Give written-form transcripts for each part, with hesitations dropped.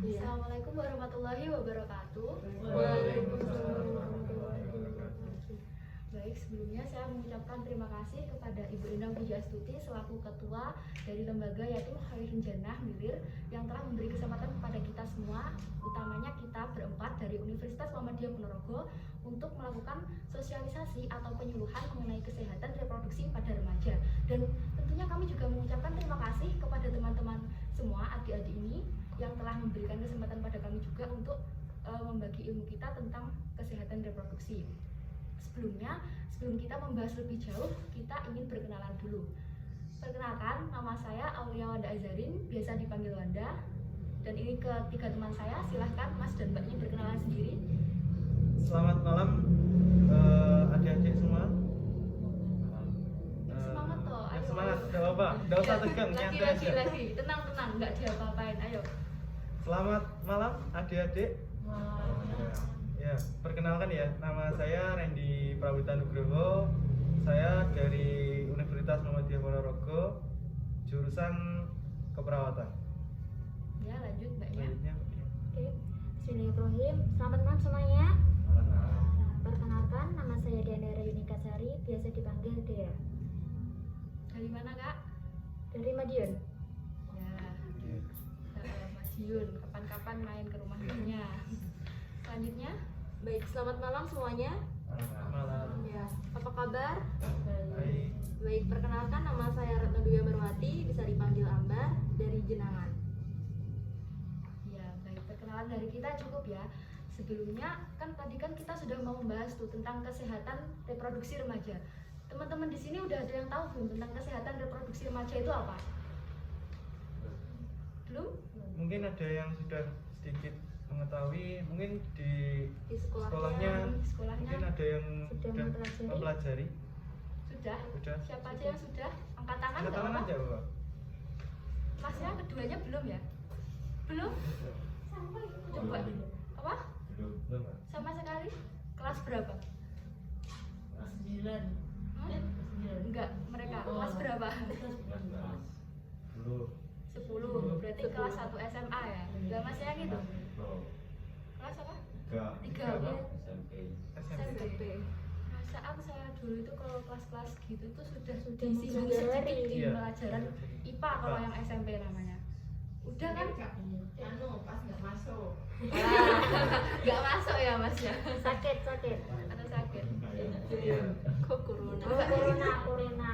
Assalamualaikum warahmatullahi wabarakatuh. Waalaikumsalam warahmatullahi wabarakatuh. Baik, sebelumnya saya mengucapkan terima kasih kepada Ibu Endang Pujiastuti selaku Ketua dari Lembaga Yatim Khairun Jannah Milir yang telah memberi kesempatan kepada kita semua, utamanya kita berempat dari Universitas Muhammadiyah Ponorogo, untuk melakukan sosialisasi atau penyuluhan mengenai kesehatan reproduksi pada remaja. Dan tentunya kami juga mengucapkan terima kasih kepada teman-teman semua, adik-adik ini yang telah memberikan kesempatan pada kami juga untuk membagi ilmu kita tentang kesehatan reproduksi. Sebelum kita membahas lebih jauh, kita ingin berkenalan dulu. Perkenalkan, nama saya Aulia Wanda Azarin, biasa dipanggil Wanda. Dan ini ketiga teman saya, silahkan Mas dan Mbaknya berkenalan sendiri. Selamat malam adik-adik semua. Semangat toh, ayo. Semangat, gak apa-apa, gak usah tegang, nyantai aja. Lagi, tenang, nggak diapa-apain, ayo. Selamat malam adik-adik. Ya, perkenalkan ya, nama saya Randy Prawita Nugroho. Saya dari Universitas Muhammadiyah Ponorogo, jurusan keperawatan. Ya, lanjut Mbaknya. Selanjutnya, Oke, Bismillahirrahmanirrahim. Selamat malam semuanya. Perkenalkan, nama saya Diandra Yunika Sari, biasa dipanggil Dea. Dari mana Kak? Dari Madiun. Ya, Mas Yun, kapan-kapan main ke rumahnya. Selanjutnya, Baik, selamat malam semuanya. malam. Ya, apa kabar? Baik. Baik, perkenalkan nama saya Retno Dwi Amarwati, bisa dipanggil Ambar, dari Jenangan. ya baik, perkenalan dari kita cukup ya. Sebelumnya kan tadi kan kita sudah mau membahas tuh tentang kesehatan reproduksi remaja. Teman-teman di sini udah ada yang tahu belum tentang kesehatan reproduksi remaja itu apa? Belum? Mungkin ada yang sudah sedikit mengetahui, mungkin di Di sekolahnya Sekolahnya mungkin ada yang sudah sudah mempelajari. mempelajari. sudah? Sudah. Siapa aja yang sudah? Angkat tangan Angkat nggak tangan apa-apa? aja, Bapak. Masnya keduanya belum ya? Belum? Coba. Apa? Sama sekali? Kelas berapa? Kelas 9. Enggak, mereka kelas berapa? 10. Berarti kelas 1 SMA ya? Lah Mas yang itu? Kelas apa? 3 apa? SMP. Perasaan saya dulu itu kalau kelas-kelas gitu tuh sudah disinggung mempelajari. sedikit di Iya. pelajaran IPA kalau yang SMP namanya. Udah kan? Pas nggak masuk. Nggak masuk ya Mas ya? Sakit. Atau sakit? Iya. Kok corona? Corona.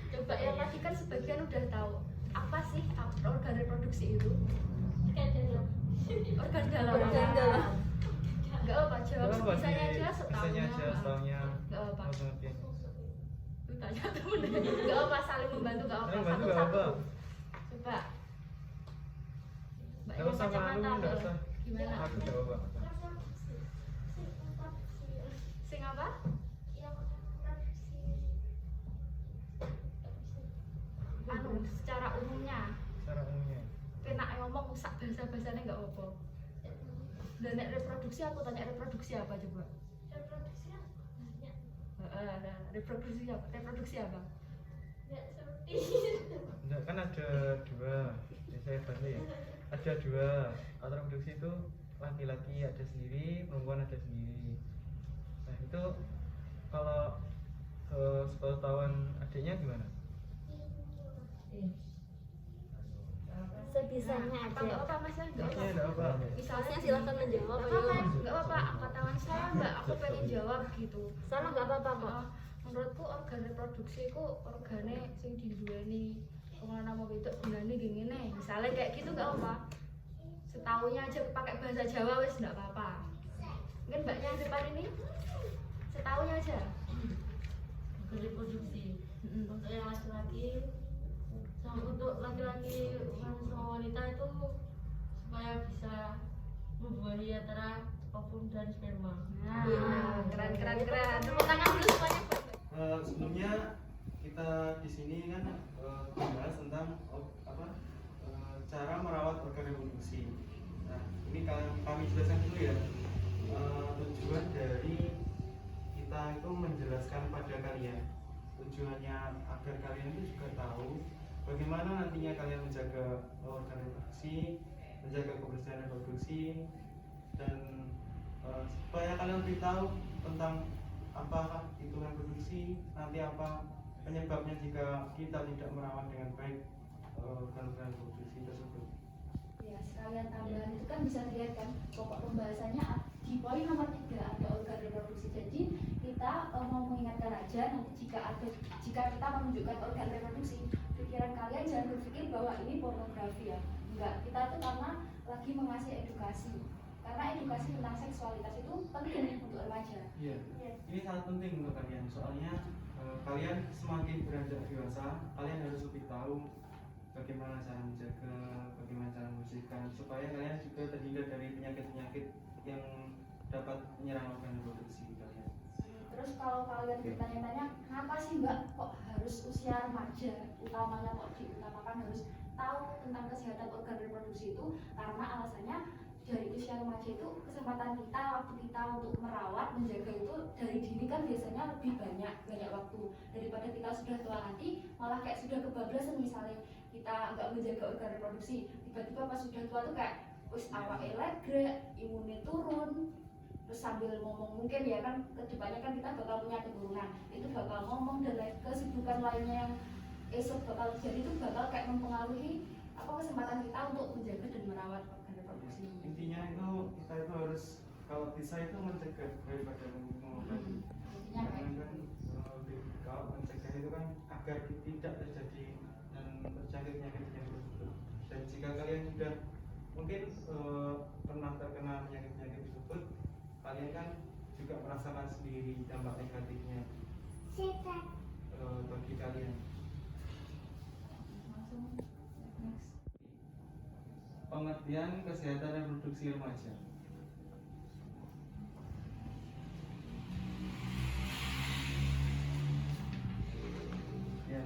Coba yang tadi kan sebagian udah tahu apa sih organ reproduksi itu? Organ dalam. Organ dalam. Nggak apa, jawab Apa sebisanya sih? aja, Bisanya aja, setaunya. Nggak apa. Mas ngerti. Lu tanya temen. Nggak apa, saling membantu nggak apa. Saling membantu nggak Satu-satu. apa. Coba. Mbak Nggak yang usah malu, kacamata, nggak usah. Gimana? Aku nggak apa-apa. Sing apa? Anu, secara umumnya. Secara umumnya. Kena ngomong sak bahasa-bahasanya nggak apa. Dan nek reproduksi aku tanya reproduksi apa coba? Reproduksi apa? Reproduksi apa? Enggak, kan ada dua. Ya, saya bantu ya. Ada dua. Alat reproduksi itu laki-laki ada sendiri, perempuan ada sendiri. Nah itu kalau sepengetahuan adiknya gimana? Sebisanya Apa nggak aja. apa Mas ya? Nggak Masnya apa. ada apa? Misalnya Masnya silahkan menjawab. Nggak apa-apa, nggak apa-apa. Angkat tangan saya Mbak. Aku pengen jawab gitu. Sama nggak apa-apa kok. Menurutku organ reproduksi itu organe sing diduweni wong lanang mau wedok gunane ngene. Misalnya kayak gitu nggak apa. Setaunya aja pakai bahasa Jawa wis nggak apa-apa. Mungkin Mbaknya yang depan ini setaunya aja. Reproduksi untuk yang laki-laki sama untuk laki-laki sama wanita itu supaya bisa membuahi antara ovum dan sperma. Nah, keren. Tepuk tangan dulu semuanya buat Mbak. Sebelumnya kita di sini kan membahas tentang cara merawat organ reproduksi. Nah, ini kami jelaskan dulu ya. Tujuan dari kita itu menjelaskan pada kalian, tujuannya agar kalian itu juga tahu bagaimana nantinya kalian menjaga organ reproduksi menjaga kebersihan reproduksi, dan supaya kalian lebih tahu tentang apa itu reproduksi, nanti apa penyebabnya jika kita tidak merawat dengan baik organ reproduksi tersebut. Ya, sekalian tambahan itu kan bisa dilihat kan pokok pembahasannya di poin nomor 3 ada organ reproduksi. Jadi kita mau mengingatkan aja nanti jika kita menunjukkan organ reproduksi, pikiran kalian jangan berpikir bahwa ini pornografi ya. Enggak, kita itu karena lagi mengasih edukasi. Karena edukasi tentang seksualitas itu penting untuk remaja. Iya. Ini sangat penting untuk kalian. Soalnya kalian semakin beranjak dewasa, kalian harus lebih tahu bagaimana cara menjaga, bagaimana cara membersihkan, supaya kalian juga terhindar dari penyakit-penyakit yang dapat menyerang organ reproduksi kalian. Terus kalau kalian bertanya-tanya, kenapa sih Mbak kok harus usia remaja, utamanya kok diutamakan harus tahu tentang kesehatan organ reproduksi itu? Karena alasannya dari usia remaja itu kesempatan kita, waktu kita untuk merawat, menjaga itu dari dini kan biasanya lebih banyak waktu daripada kita sudah tua nanti malah kayak sudah kebablasan. Misalnya kita nggak menjaga organ reproduksi, tiba-tiba pas sudah tua tuh kayak wis awake legrek, imunnya turun, terus sambil ngomong mungkin ya kan kedepannya kan kita bakal punya keturunan, itu bakal ngomong dan kesibukan lainnya yang esok bakal terjadi itu bakal kayak mempengaruhi kesempatan kita untuk menjaga dan merawat organ reproduksi. Intinya itu kita itu harus kalau bisa itu mencegah daripada mengobati. Intinya kayak Karena kan kalau mencegah itu kan agar tidak terjadi dan terjangkit penyakit tersebut. Dan jika kalian sudah mungkin pernah terkena penyakit tersebut, kalian kan juga merasakan sendiri dampak negatifnya bagi kalian. langsung next. Pengertian kesehatan reproduksi remaja. Ya,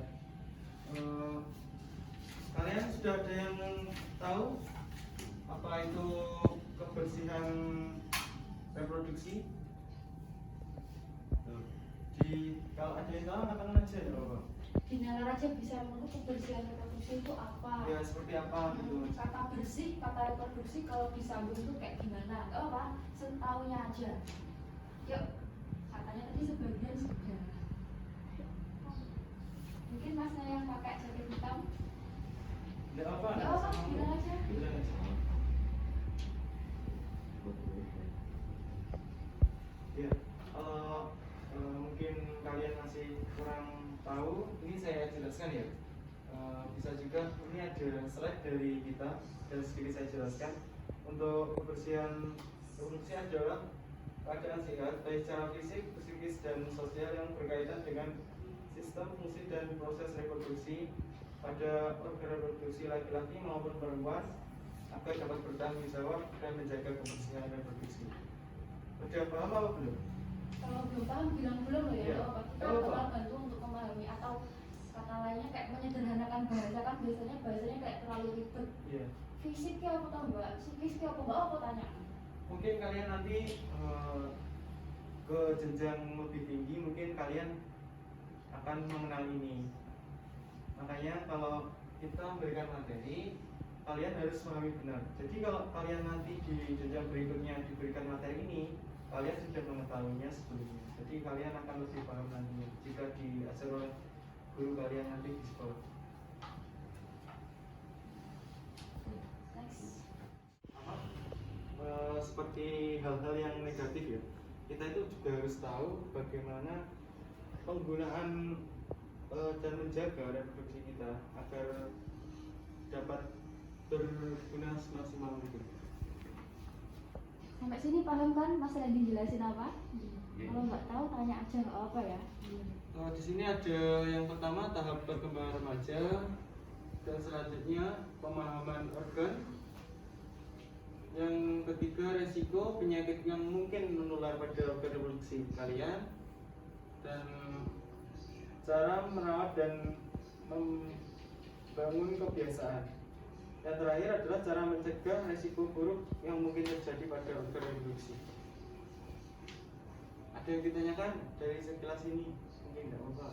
kalian sudah ada yang tahu apa itu kebersihan reproduksi? Kalau ada yang tahu katakan aja ya Bapak. Dinalar aja bisa menurut kebersihan reproduksi itu apa? Ya seperti apa gitu. Kata bersih, kata reproduksi kalau disambung itu kayak gimana? Gak apa, setaunya aja. Yuk, katanya tadi sebagian sudah. Mungkin masnya yang pakai jaket hitam. Tidak apa. Gak apa, bilang aja. Bilang aja. Ya, kalau mungkin kalian masih kurang tahu, ini saya jelaskan ya. Bisa juga ini ada slide dari kita dan sedikit saya jelaskan. Untuk kebersihan reproduksi adalah keadaan sehat baik secara fisik, psikis dan sosial yang berkaitan dengan sistem, fungsi dan proses reproduksi pada organ reproduksi laki-laki maupun perempuan agar dapat bertanggung jawab dan menjaga kebersihan reproduksi. Udah paham apa belum? Kalau belum paham bilang belum loh ya. Iya. Kita bakal bantu untuk memahami atau kata lainnya kayak menyederhanakan bahasa kan biasanya bahasanya kayak terlalu ribet. Iya. Fisiknya apa tau mbak? Psikisnya apa mbak? Apa tanya? Mungkin kalian nanti ke jenjang lebih tinggi, mungkin kalian akan mengenal ini. Makanya kalau kita memberikan materi, kalian harus memahami benar. Jadi kalau kalian nanti di jenjang berikutnya diberikan materi ini, kalian sudah mengetahuinya sebelumnya. Jadi kalian akan lebih paham nantinya jika diajar oleh guru kalian nanti di sekolah. Next. Seperti hal-hal yang negatif ya, kita itu juga harus tahu bagaimana penggunaan dan menjaga reproduksi kita agar dapat berguna semaksimal mungkin. Sampai sini paham kan Mas Randy jelasin apa? Iya. Kalau nggak tahu tanya aja nggak apa ya. Di sini ada yang pertama tahap perkembangan remaja, dan selanjutnya pemahaman organ. Yang ketiga resiko penyakit yang mungkin menular pada organ reproduksi kalian, dan cara merawat dan membangun kebiasaan. Yang terakhir adalah cara mencegah resiko buruk yang mungkin terjadi pada organ reproduksi. Ada yang ditanyakan dari sekilas ini? Mungkin tidak apa.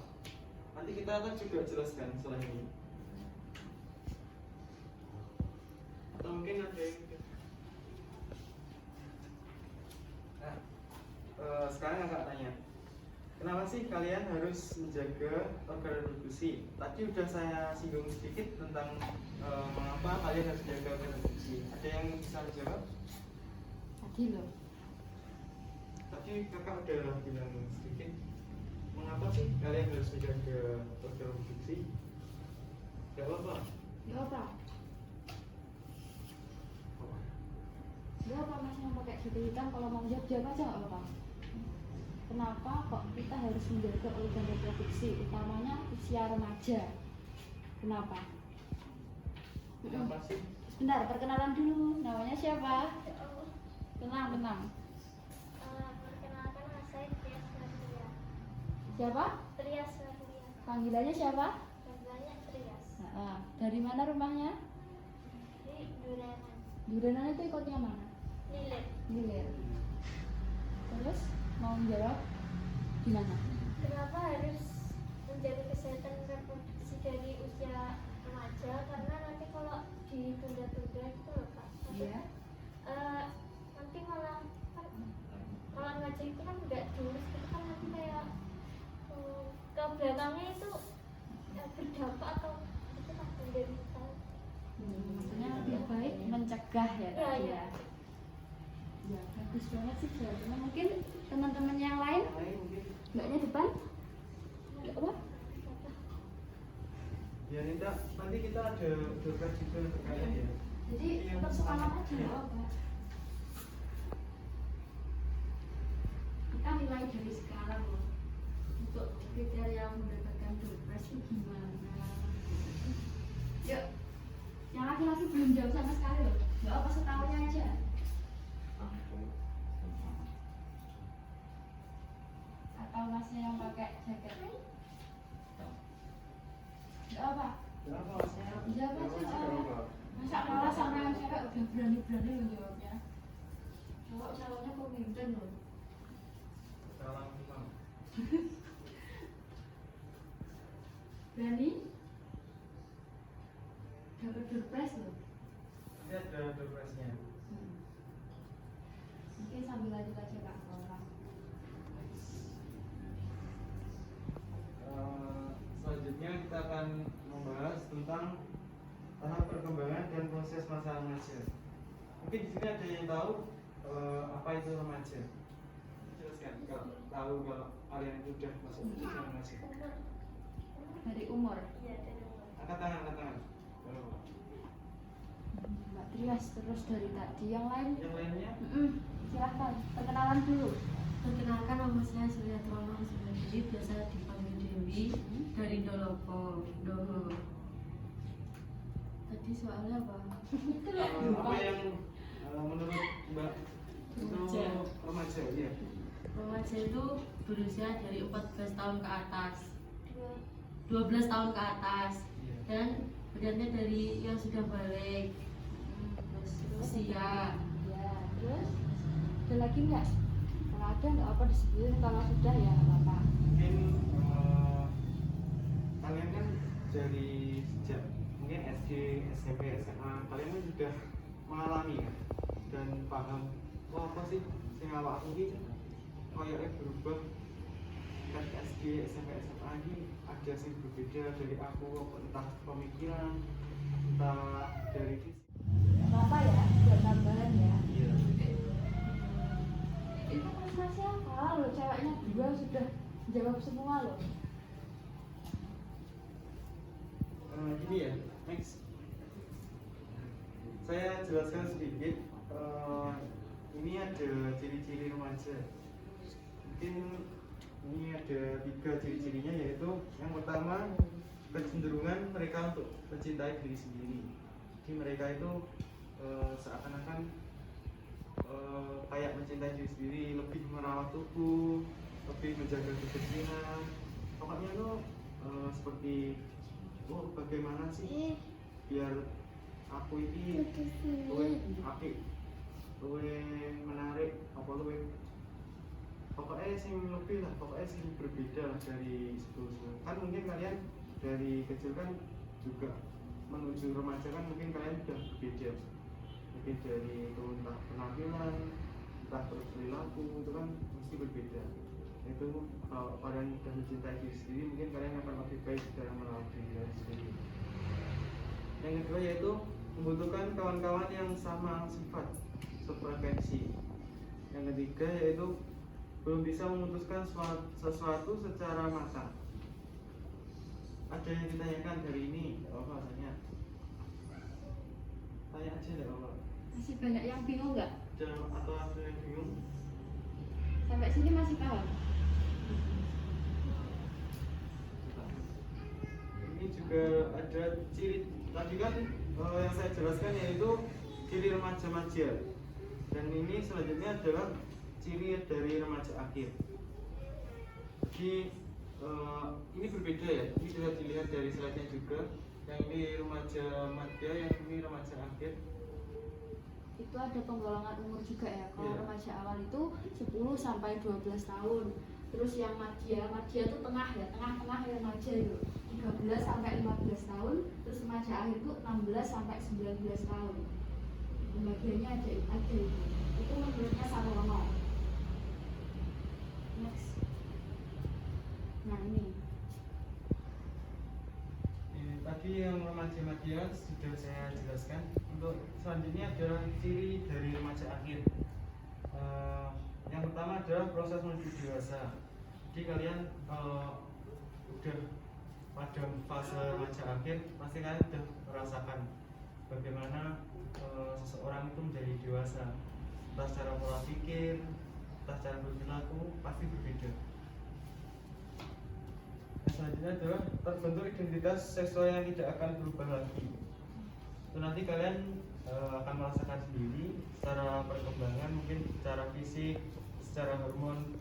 Nanti kita akan juga jelaskan setelah ini. Atau mungkin ada yang nah, sekarang kakak tanya, kenapa sih kalian harus menjaga organ reproduksi? Tadi udah saya singgung sedikit tentang mengapa kalian harus menjaga organ reproduksi. Ada yang bisa menjawab? Tadi loh. Tadi kakak udah bilang sedikit. Mengapa sih kalian harus menjaga organ reproduksi? Gak apa-apa. Ya apa? Ya apa mas yang pakai jubah hitam, kalau mau jawab aja nggak apa-apa. Kenapa kok kita harus menjaga organ reproduksi, utamanya usia remaja? Kenapa? Kenapa sih? Bentar, perkenalan dulu. Namanya siapa? Tenang. Perkenalkan nama saya Trias Maria. Siapa? Trias Maria. Panggilannya siapa? Panggilannya Trias. Nah, dari mana rumahnya? Di Durenan. Durenan itu ikutnya mana? Nilir. Gilir. Terus mau menjawab gimana? Kenapa harus menjaga kesehatan reproduksi dari usia remaja? Karena nanti kalau ditunda-tunda itu loh Kak. Iya. Nanti malah kan kalau remaja itu kan nggak diurus, itu kan nanti kayak ke belakangnya itu ya, berdampak atau itu kan menderita. Maksudnya lebih baik mencegah ya Iya, tadi iya. ya. Ya bagus banget sih jawabannya. Mungkin teman-teman yang lain, Lain mungkin. mbaknya depan. Nggak apa? Ya Ninda, nanti kita ada dosen juga untuk kalian ya. Jadi Yang tetap semangat aja iya. nggak apa. Kita mulai dari sekarang loh. Untuk kriteria mendapatkan pilpres itu gimana? Yuk, yang laki-laki belum jawab sama sekali loh. Nggak apa setahunnya aja. Atau masnya yang pakai jaket? Nggak apa. Kenapa? Jawab aja nggak apa. Masa kalah sama yang cewek udah berani-berani loh jawabnya. Cowok calonnya pemimpin loh. Salam imam. Berani? Dapat surprise loh. Nanti ada dosennya. Mungkin sambil lanjut aja Kak orang. Selanjutnya kita akan membahas tentang tahap perkembangan dan proses masa remaja. Mungkin di sini ada yang tahu apa itu remaja? Jelaskan kalau tahu kalau kalian itu sudah masuk usia remaja. Dari umur. Iya, dari umur. Angkat tangan, angkat tangan. Baru. Mbak Trias terus dari tadi yang lain. Yang lainnya? Silahkan perkenalan dulu. Perkenalkan, nama saya Surya Trono Sumediri, biasa dipanggil Dewi, dari Dolopo, Doho. Tadi soalnya apa? Apa yang menurut Mbak itu Remaja. remaja? Iya. Remaja itu berusia dari 14 tahun ke atas, 12 tahun ke atas, Iya. dan beratnya dari yang sudah balik, terus usia. Ya, terus ada lagi nggak? Kalau ada nggak apa disebutin, kalau sudah ya nggak apa-apa. Mungkin kalian kan dari sejak mungkin SD, SMP, SMA kalian kan sudah mengalami kan dan paham apa sih sing awak iki koyoke berubah kan SD, SMP, SMA ini ada sing berbeda dari aku, entah pemikiran, entah dari fisik. Apa ya? Buat tambahan ya. Iya. Itu prestasi apa loh? Ceweknya dua sudah jawab semua loh. Gini ya, next. Saya jelaskan sedikit. Ini ada ciri-ciri remaja. Mungkin ini ada 3 ciri-cirinya, yaitu yang pertama kecenderungan mereka untuk mencintai diri sendiri. Jadi mereka itu seakan-akan kayak mencintai diri sendiri, lebih merawat tubuh, lebih menjaga kebersihan. Pokoknya itu seperti bagaimana sih biar aku ini luwih apik, luwih menarik, apa luwih pokoknya sing lebih lah, pokoknya sing berbeda lah dari sebelumnya. Kan mungkin kalian dari kecil kan juga menuju remaja kan mungkin kalian sudah berbeda. mungkin dari itu entah penampilan, entah perilaku itu kan mesti berbeda. Itu kalau kalian sudah mencintai diri sendiri, mungkin kalian akan lebih baik dalam merawat diri kalian sendiri. Yang kedua yaitu membutuhkan kawan-kawan yang sama sifat, sefrekuensi. Yang ketiga yaitu belum bisa memutuskan sesuatu secara matang. Ada yang ditanyakan dari ini, tidak apa-apa tanya. Tanya aja tidak apa-apa. Masih banyak yang bingung nggak? Atau ada yang bingung? Sampai sini masih paham? Ini juga ada ciri tadi kan yang saya jelaskan yaitu ciri remaja-remaja, dan ini selanjutnya adalah ciri dari remaja akhir. Jadi ini berbeda ya, ini bisa dilihat dari slide-nya juga. Yang ini remaja madya, yang ini remaja akhir. Itu ada penggolongan umur juga ya. Kalau Iya. remaja awal itu 10 sampai 12 tahun. Terus yang madya itu tengah ya, tengah-tengah remaja itu 13 sampai 15 tahun. Terus remaja akhir itu 16 sampai 19 tahun. Pembagiannya ada itu. Itu menurutnya Sarwono. Next. Nah ini. Tadi yang remaja madya sudah saya jelaskan. Untuk selanjutnya adalah ciri dari remaja akhir. Yang pertama adalah proses menuju dewasa. Jadi kalian kalau udah pada fase remaja akhir, pasti kalian sudah merasakan bagaimana seseorang itu menjadi dewasa. Entah secara pola pikir, entah cara berperilaku, pasti berbeda. Selanjutnya adalah terbentuk identitas seksual yang tidak akan berubah lagi. Itu nanti kalian akan merasakan sendiri secara perkembangan, mungkin secara fisik, secara hormon,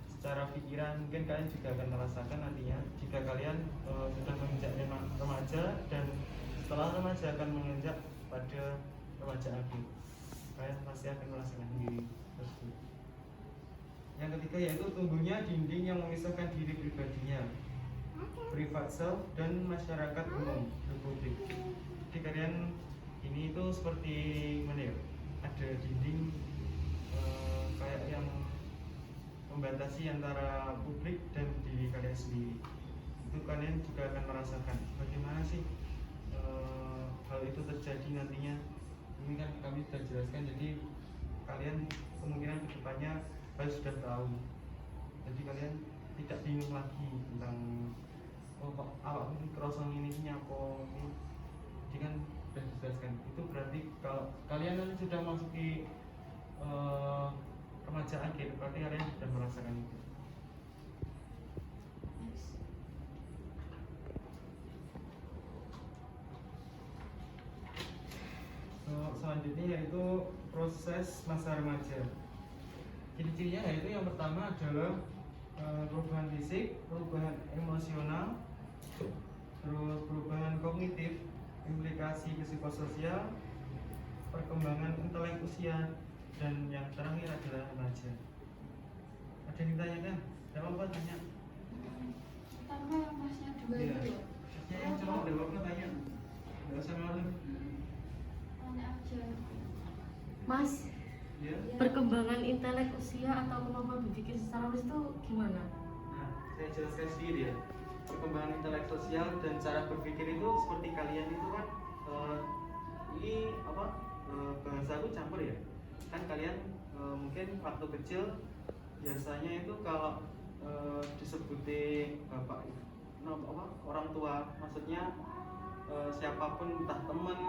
secara pikiran, mungkin kalian juga akan merasakan nantinya jika kalian sudah menginjak remaja, dan setelah remaja akan menginjak pada remaja akhir, kalian pasti akan merasakan sendiri tersebut. Yang ketiga yaitu tumbuhnya dinding yang memisahkan diri pribadinya, private self, dan masyarakat umum, the public. Jadi kalian ini itu seperti mana ya? Ada dinding kayak yang membatasi antara publik dan diri kalian sendiri. Itu kalian juga akan merasakan bagaimana sih hal itu terjadi nantinya. Ini kan kami sudah jelaskan, jadi kalian kemungkinan kedepannya kalian sudah tahu. Jadi kalian tidak bingung lagi tentang kok awak ini kerosong ini nyapa ini. Jadi kan sudah dijelaskan. Itu berarti kalau kalian nanti sudah masuki remaja akhir, berarti kalian sudah merasakan itu. Selanjutnya yaitu proses masa remaja. Ciri-cirinya yaitu yang pertama adalah perubahan fisik, perubahan emosional, terus perubahan kognitif, implikasi psikososial, perkembangan intelek usia, dan yang terakhir adalah remaja. Ada yang ditanyakan? Tidak apa-apa tanya. Pertama yang masnya dua Iya. itu ya. Ya, yang cuma tidak apa-apa tanya. Tidak usah malu. Tanya aja. Mas, Ya. perkembangan intelek usia atau kemampuan berpikir secara luas itu gimana? Nah, saya jelaskan sedikit ya. Perkembangan intelek sosial dan cara berpikir itu seperti kalian itu kan ini apa bahasa aku campur ya. Kan kalian mungkin waktu kecil biasanya itu kalau disebutin bapak orang tua, maksudnya siapapun, entah temen,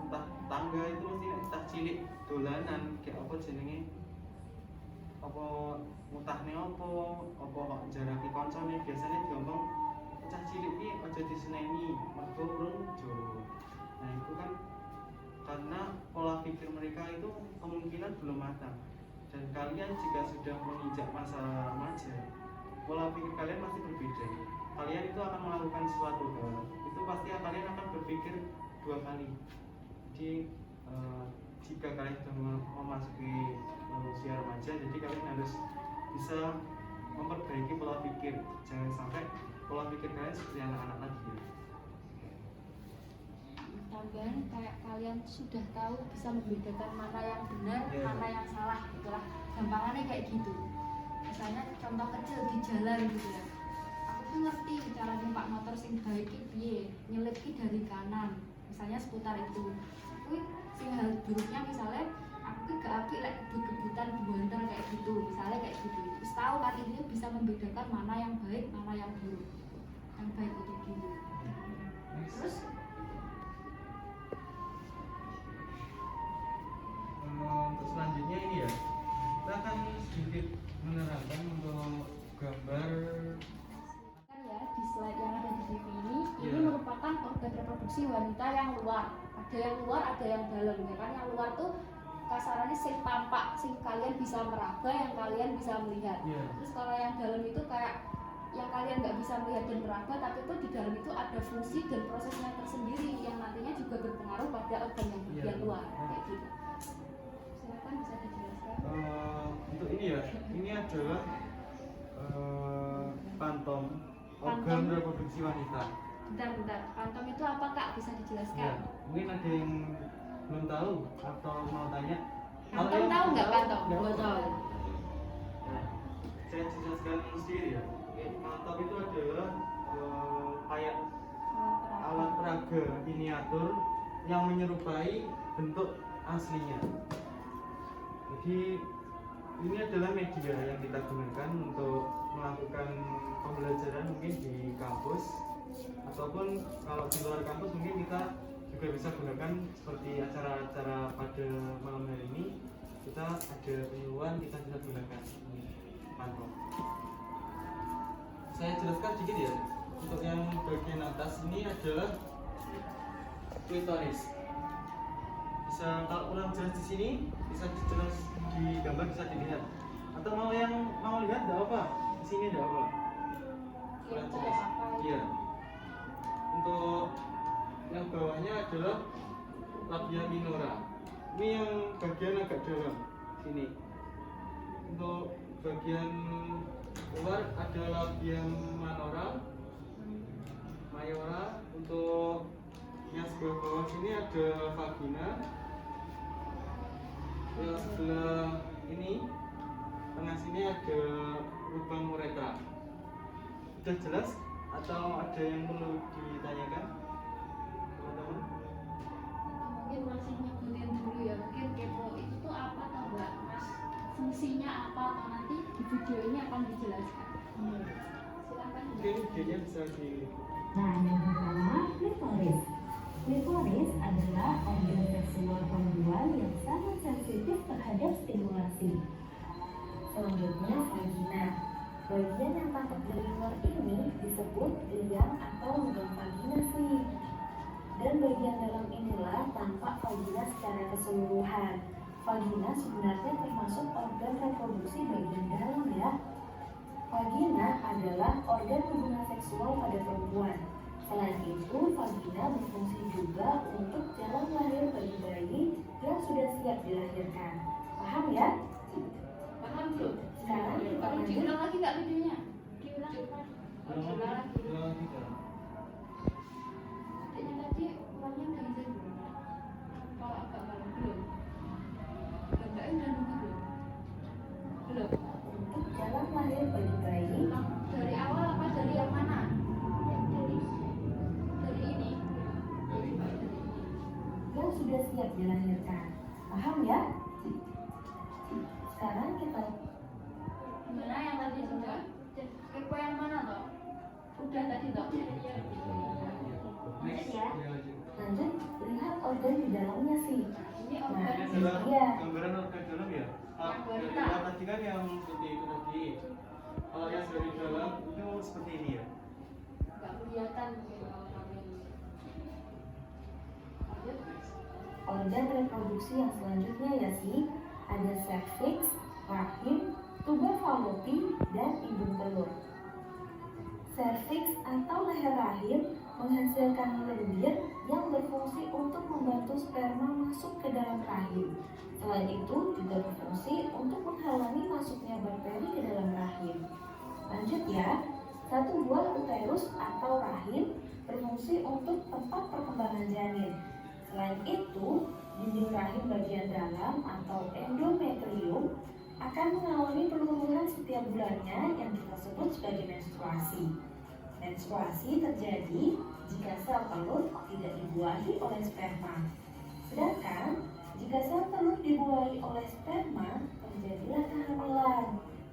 entah tangga, itu mesti entah cilik dolanan kayak apa jenenge, apa mutahne apa kok jarake koncone, biasanya diomong cah cilik iki aja diseneni mergo urung Jawa. Nah itu kan karena pola pikir mereka itu kemungkinan belum matang, dan kalian jika sudah menginjak masa remaja, pola pikir kalian masih berbeda. Kalian itu akan melakukan sesuatu hal, itu pasti kalian akan berpikir dua kali. Jadi jika kalian sudah memasuki usia remaja, jadi kalian harus bisa memperbaiki pola pikir, jangan sampai pola pikir kalian seperti anak-anak lagi ya. Pertama tambahan kayak kalian sudah tahu bisa membedakan mana yang benar, Iya. mana yang salah gitu lah. Gampangannya kayak gitu. Misalnya contoh kecil di jalan gitu ya. Aku tuh ngerti cara numpak motor sing baik iki piye, nyelip ki dari kanan. Misalnya seputar itu. Kuwi sing hal buruknya misalnya aku ki gak apik lek kebut-kebutan buanter kayak gitu. Misalnya kayak gitu. Terus tahu kan ini bisa membedakan mana yang baik, mana yang buruk. Yang baik untuk diri. Terus untuk selanjutnya ini ya, kita akan sedikit menerangkan untuk gambar. kan ya di slide yang ada di TV ini Iya. merupakan organ reproduksi wanita yang luar. Ada yang luar, ada yang dalam ya kan. Yang luar tuh kasarannya sing tampak, sing kalian bisa meraba, yang kalian bisa melihat. Iya. Terus kalau yang dalam itu kayak yang kalian nggak bisa melihat dan meraba, tapi itu di dalam itu ada fungsi dan prosesnya tersendiri yang nantinya juga berpengaruh pada organ yang bagian Iya. luar kayak gitu. Silakan bisa dijelaskan. Untuk ini ya, ini adalah pantom organ Pantom. reproduksi wanita. Bentar, pantom itu apa kak? Bisa dijelaskan? Ya, mungkin ada yang belum tahu atau mau tanya. Pantom tahu nggak pantom? Nggak Nggak tahu. Nah, saya jelaskan sedikit ya. Pantom itu adalah kayak alat peraga miniatur yang menyerupai bentuk aslinya. Jadi ini adalah media yang kita gunakan untuk melakukan pembelajaran mungkin di kampus ataupun kalau di luar kampus mungkin kita juga bisa gunakan seperti acara-acara pada malam hari ini kita ada penyuluhan kita bisa gunakan ini pantom. Saya jelaskan sedikit ya. Untuk yang bagian atas ini adalah klitoris. Bisa kalau kurang jelas di sini bisa jelas di gambar bisa dilihat. Atau mau lihat enggak apa? Di sini enggak apa? Kurang Itu jelas. apa? Iya. Untuk yang bawahnya adalah labia minora. Ini yang bagian agak dalam sini. Untuk bagian luar ada labia mayora. Untuk yang sebelah bawah sini ada vagina. Yang sebelah ini tengah sini ada lubang uretra. Sudah jelas atau ada yang perlu ditanyakan teman-teman? Mungkin masih nyebutin dulu ya, mungkin kepo itu tuh apa atau enggak mas, fungsinya apa atau nanti di video ini akan dijelaskan. Silakan. Mungkin videonya bisa di Nah, yang pertama, klitoris. Klitoris adalah organ seksual perempuan yang sangat sensitif terhadap stimulasi. Selanjutnya, vagina. Bagian yang tampak dari luar ini disebut liang atau lubang vaginasi. Dan bagian dalam inilah tampak vagina secara keseluruhan. Vagina sebenarnya termasuk organ reproduksi bagian dalam ya. Vagina adalah organ hubungan seksual pada perempuan. Selain itu, vagina berfungsi juga untuk jalan lahir bagi bayi yang sudah siap dilahirkan. Paham ya? Paham belum? Sekarang kita Kalau lanjut. diulang lagi nggak videonya? Diulang Pak. Diulang lagi. kita. Adiknya tadi uangnya udah izin belum? Kalau agak malam belum? Mbaknya udah nunggu belum? Belum. Untuk jalan lahir bagi bayi, Dari awal apa dari yang mana? Yang Dari ini. yang sudah siap dilahirkan. Paham ya? Sekarang kita Gimana yang tadi sudah? Kepo yang mana toh? Udah tadi toh? Next, ya. lanjut. lanjut lihat organ di dalamnya sih. Ini Nah, organ Ini adalah Iya. gambaran organ dalam ya. Yang Dari wanita. luar tadi kan yang putih itu tadi. Kalau yang dari dalam itu seperti ini ya. nggak kelihatan mungkin kalau kalian. Lanjut. Organ reproduksi yang selanjutnya ya sih, ada serviks, rahim, tuba fallopi, dan indung telur. Serviks atau leher rahim menghasilkan lendir yang berfungsi untuk membantu sperma masuk ke dalam rahim. Selain itu juga berfungsi untuk menghalangi masuknya bakteri ke dalam rahim. Lanjut ya, satu buah uterus atau rahim berfungsi untuk tempat perkembangan janin. Selain itu, dinding rahim bagian dalam atau endometrium akan mengalami penurunan setiap bulannya yang kita sebut sebagai menstruasi. Menstruasi terjadi jika sel telur tidak dibuahi oleh sperma. Sedangkan jika sel telur dibuahi oleh sperma, terjadilah kehamilan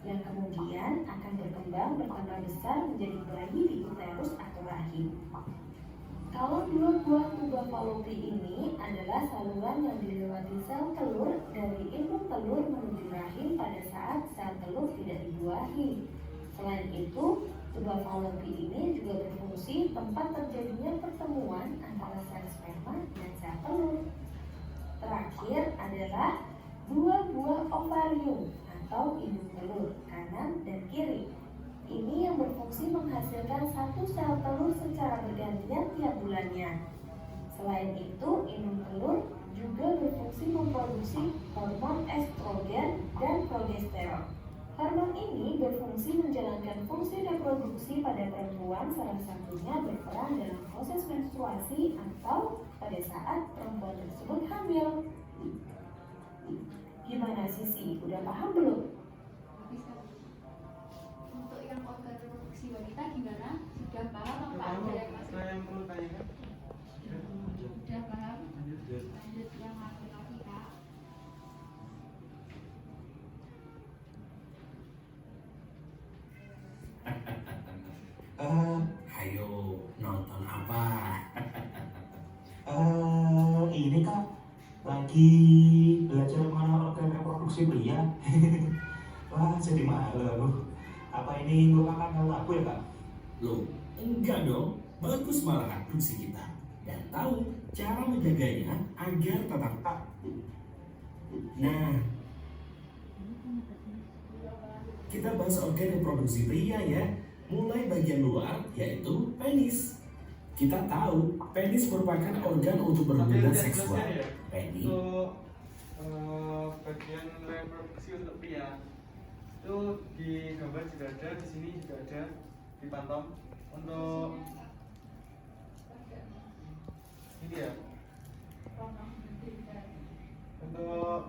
yang kemudian akan berkembang besar menjadi bayi di uterus atau rahim. Kalau dua buah tuba falopi ini adalah saluran yang dilewati sel telur dari indung telur menuju rahim pada saat sel telur tidak dibuahi. Selain itu, tuba falopi ini juga berfungsi tempat terjadinya pertemuan antara sel sperma dan sel telur. Terakhir adalah dua buah ovarium atau indung telur kanan dan kiri. Ini yang berfungsi menghasilkan satu sel telur secara bergantian tiap bulannya. Selain itu, indung telur juga berfungsi memproduksi hormon estrogen dan progesteron. Hormon ini berfungsi menjalankan fungsi reproduksi pada perempuan, salah satunya berperan dalam proses menstruasi atau pada saat perempuan tersebut hamil. Gimana Sisi? Udah paham belum? Bisa. Untuk yang organ reproduksi wanita gimana? Sudah paham apa Paham, ada yang masih? saya yang perlu tanyakan. Sudah paham? Lanjut. Lanjut yang laki-laki Kak. Ayo nonton apa? Ini kak lagi belajar mengenal organ reproduksi pria. Wah, jadi malu. Apa ini merupakan hal aku ya kak? Loh, enggak dong. Bagus malah fungsi kita. Dan tahu cara menjaganya agar tetap tak. Nah, kita bahas organ reproduksi pria ya. Mulai bagian luar yaitu penis. Kita tahu penis merupakan organ untuk Tapi berhubungan udah seksual. selesai ya? Penis Untuk bagian reproduksi untuk pria itu di gambar juga ada, di sini juga ada, di pantong. Untuk ini ya, untuk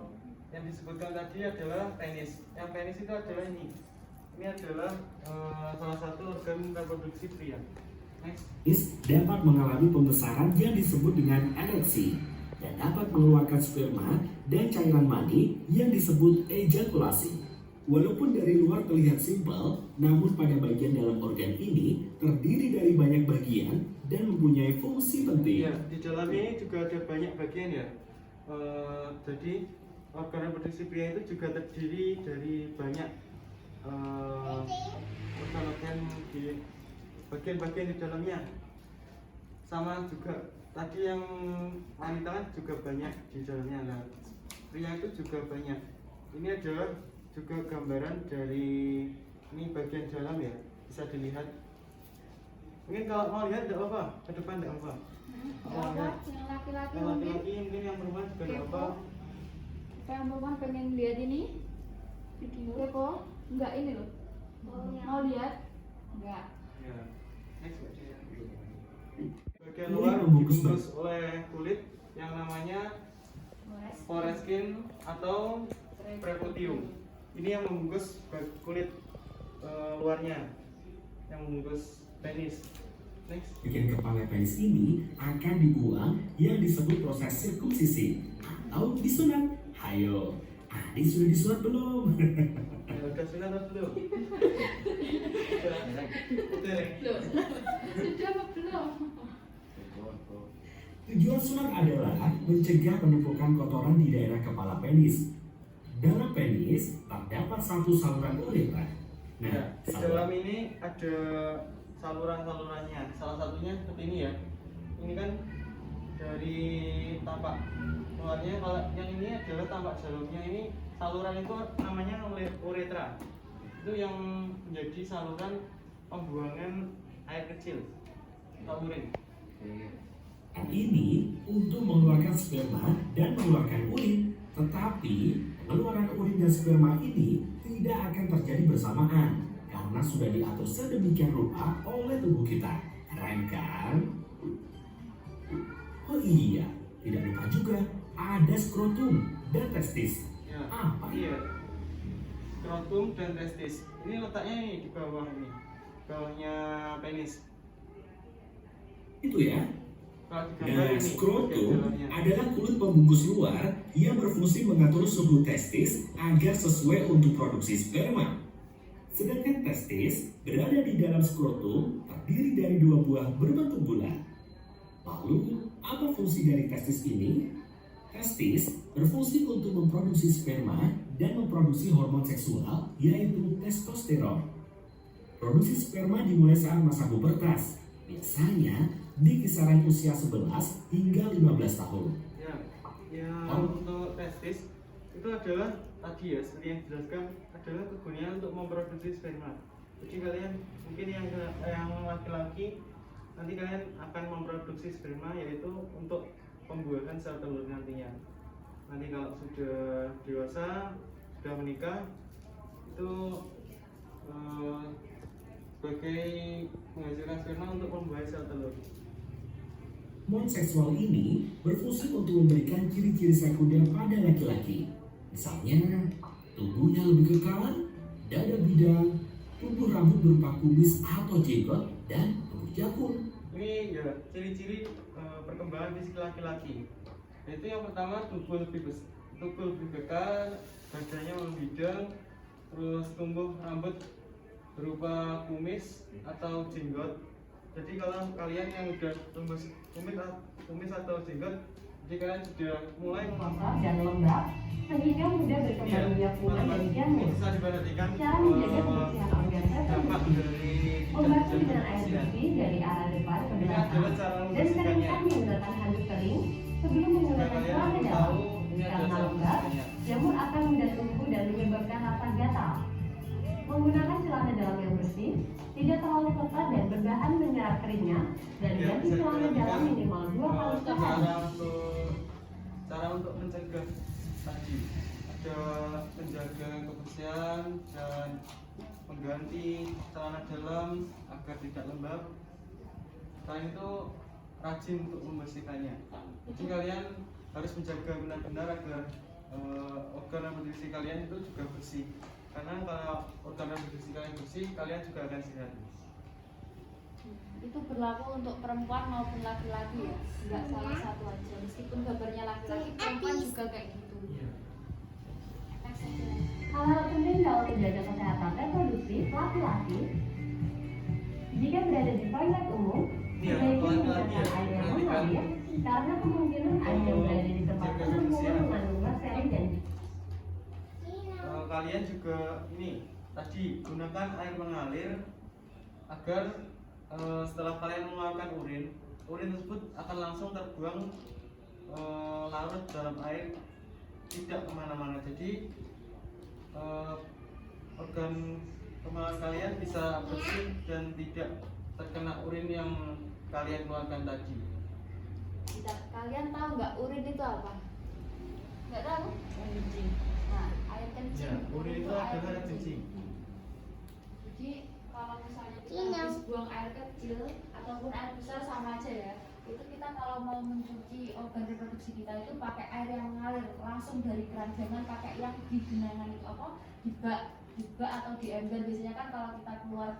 yang disebutkan tadi adalah penis. Yang penis itu adalah ini. Ini adalah salah satu organ reproduksi pria. Next. dapat mengalami pembesaran yang disebut dengan ereksi dan dapat mengeluarkan sperma dan cairan mani yang disebut ejakulasi. Walaupun dari luar terlihat simpel, namun pada bagian dalam organ ini terdiri dari banyak bagian dan mempunyai fungsi penting. Ya, di dalam ini juga ada banyak bagian ya. Jadi organ reproduksi pria itu juga terdiri dari banyak organ-organ di bagian-bagian di dalamnya. Sama juga tadi yang wanita kan juga banyak di dalamnya. Nah, pria itu juga banyak. Ini adalah juga gambaran dari ini bagian dalam ya, bisa dilihat. Mungkin kalau mau lihat tidak apa, ke depan tidak apa. Ya apa? Yang laki-laki Yang mungkin. laki-laki mungkin yang perempuan juga tidak apa. Yang perempuan pengen lihat ini video kepo? Enggak ini loh. Mau lihat? Enggak. Ya. Next. Bagian luar dibungkus oleh kulit yang namanya foreskin atau preputium. Ini yang membungkus kulit luarnya, yang membungkus penis. Next. Bagian kepala penis ini akan dibuang yang disebut proses sirkumsisi atau disunat. Hayo, Adi sudah disunat belum? Udah sunat atau belum? Loh, sudah apa belum? Tujuan sunat adalah mencegah penumpukan kotoran di daerah kepala penis. Dalam penis terdapat satu saluran uretra. Nah, Ya, di dalam ini ada saluran-salurannya. Salah satunya seperti ini ya. Ini kan dari tampak luarnya, kalau yang ini adalah tampak dalamnya. Ini saluran itu namanya uretra. Itu yang menjadi saluran pembuangan air kecil atau urin. Dan ini untuk mengeluarkan sperma dan mengeluarkan urin. Tetapi pengeluaran urin dan sperma ini tidak akan terjadi bersamaan karena sudah diatur sedemikian rupa oleh tubuh kita. Keren kan? Oh iya, Tidak lupa juga ada skrotum dan testis. Ya, Apa iya. Skrotum dan testis. Ini letaknya nih di bawah ini. Bawahnya penis. itu ya? Kalau di gambar Nah, ini skrotum bagian adalah kulit pembungkus luar yang berfungsi mengatur suhu testis agar sesuai untuk produksi sperma. Sedangkan testis berada di dalam skrotum terdiri dari 2 buah berbentuk bulat. Lalu, apa fungsi dari testis ini? Testis berfungsi untuk memproduksi sperma dan memproduksi hormon seksual yaitu testosteron. Produksi sperma dimulai saat masa pubertas, biasanya di kisaran usia 11 hingga 15 tahun. Ya, untuk testis itu adalah tadi ya seperti yang dijelaskan adalah kegunaannya untuk memproduksi sperma. Jadi kalian mungkin yang laki-laki nanti kalian akan memproduksi sperma yaitu untuk pembuahan sel telur nantinya. Nanti kalau sudah dewasa, sudah menikah itu sebagai menghasilkan sperma untuk membuat sel telur. Hormon seksual ini berfungsi untuk memberikan ciri-ciri sekunder pada laki-laki. Misalnya, tubuhnya lebih kekar, dada bidang, tumbuh rambut berupa kumis atau jenggot, dan tubuh jakun. Ini ya ciri-ciri perkembangan fisik laki-laki. Yaitu yang pertama tubuh lebih kekar, badannya membidang, terus tumbuh rambut berupa kumis atau jenggot. Jadi kalau kalian yang udah tumbuh kumis atau jenggot, jadi kalian sudah mulai kotor dan lembab sehingga mudah berkembang biak kuman dan jamur. bisa diperhatikan Cara menjaga kebersihan organ dampak tertentu. dari Membasuh tidak dengan air kebersihan. bersih dari arah depan ke Ini belakang adalah cara dan membersihkannya. keringkan menggunakan handuk kering sebelum menggunakan Supaya celana kalian dalam. tahu ini adalah Karena cara lembab, membersihkannya. jamur akan mudah tumbuh dan menyebabkan rasa gatal. Menggunakan celana dalam yang bersih, tidak terlalu ketat dan berbahan menyerap keringnya, dan Ya, ganti bisa celana dalam diperhatikan, minimal 2 kali sehari. cara untuk mencegah tadi ada menjaga kebersihan dan mengganti celana dalam agar tidak lembab. Selain itu rajin untuk membersihkannya. Jadi kalian harus menjaga benar-benar agar organ reproduksi kalian itu juga bersih. Karena kalau organ reproduksi kalian bersih, kalian juga akan sehat. Itu berlaku untuk perempuan maupun laki-laki ya, nggak salah satu aja. Meskipun gambarnya laki-laki, perempuan juga kayak gitu. Next aja. Hal-hal penting dalam menjaga kesehatan reproduktif laki-laki, jika berada di toilet umum, Iya, sebaiknya laki-laki menggunakan ya, air yang perhatikan. mengalir karena kemungkinan air yang berada di tempat Jaga tersebut kebersihan. mengandung bakteri dan Kalian juga ini tadi gunakan air mengalir agar setelah kalian mengeluarkan urin tersebut akan langsung terbuang larut dalam air, tidak kemana-mana. Jadi organ kemaluan kalian bisa bersih dan tidak terkena urin yang kalian keluarkan tadi. Kalian tahu nggak urin itu apa? Nggak tahu? Air kencing. Nah, air kencing. Ya, urin itu adalah air kencing. Jadi kalau misalnya kita habis buang air kecil ataupun air besar sama aja ya. Itu kita kalau mau mencuci organ reproduksi kita itu pakai air yang mengalir langsung dari keran, jangan pakai yang di genangan itu apa di bak atau di ember. Biasanya kan kalau kita keluar